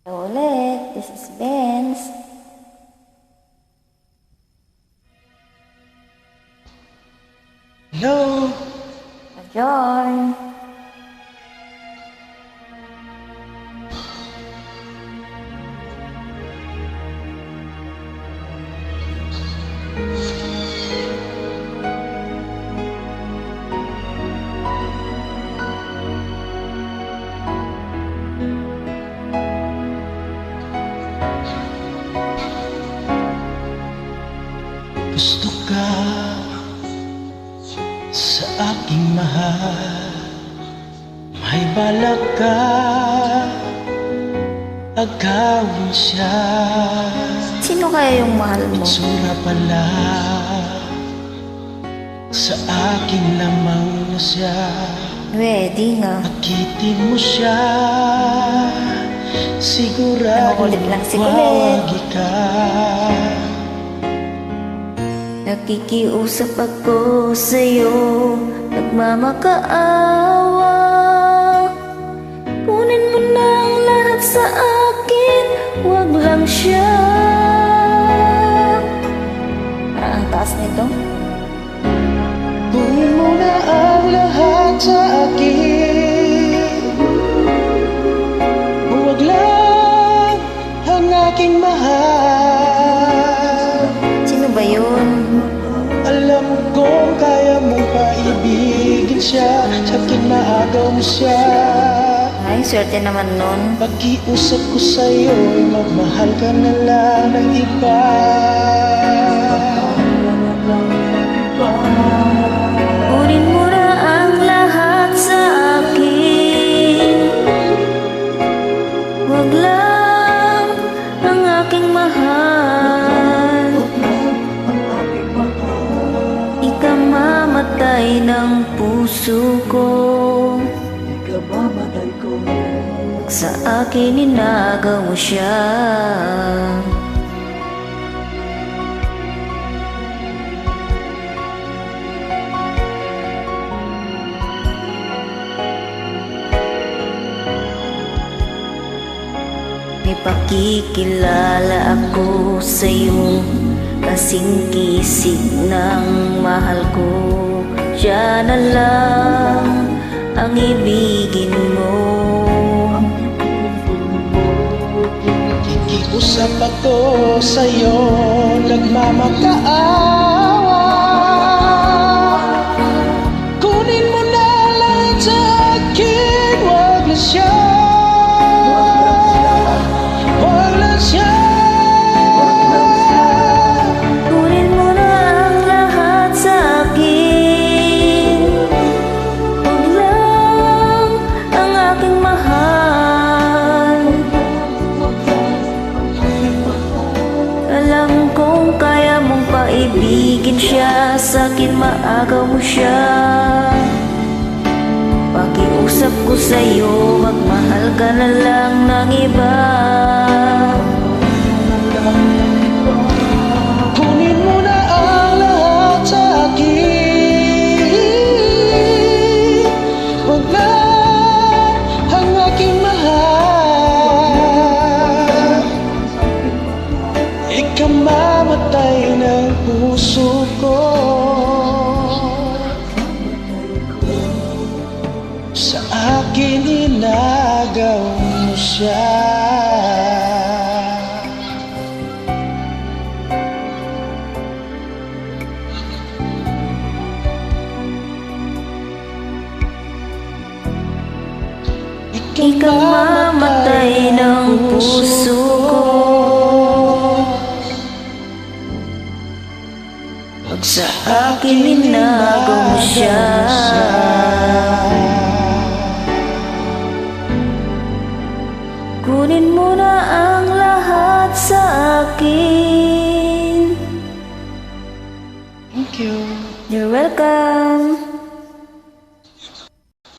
Ulit, this is Benz. Hello? Joy. Gusto ka sa aking mahal, may balak ka agawin siya. Sino kaya yung mahal mo? Itsura pala sa aking lamang na siya. Pwede nga. Akitin mo siya, sigurado Nakukulit lang si Kulit. mawagi ka. Nakikiusap ako sa'yo, nagmamakaawa. Kunin mo na ang lahat sa akin, wag lang siya. Parang ang taas nito. Kunin mo na ang lahat sa akin, huwag lang ang aking mahal. Sino ba yun? Alam kong kaya mong paibigin siya, sa'kin maagaw mo siya. Ay, swerte naman nun. Pag-iusap ko sa'yo'y magmahal ka na lang ng iba. Kunin mo na ang lahat sa akin, wag lang ang aking mahal. Ikaw mamatay ng puso ko, sa akin inagaw mo siya. May pakikilala ako sa'yo, kasing kisig ng mahal ko. Siya na lang ang ibigin mo. Kikiusap ako sa'yo, nagmamakaawa. Kunin mo na lahat sa akin, wag na siya. Wag na siya. Kunin mo na ang lahat sa akin, wag lang ang aking mahal. Alam kong kaya mong paibigin siya, sa'kin maagaw mo siya. Pakiusap ko sa'yo, magmahal ka na lang ng iba. Kunin mo na ang lahat sa akin, wag na ang aking mahal. Ikaw mamatay ng puso ko, sa akin inagaw mo siya. Ikaw mamatay ng puso ko, pag sa akin inagaw mo siya. Kunin mo na ang lahat sa akin. Thank you. You're welcome.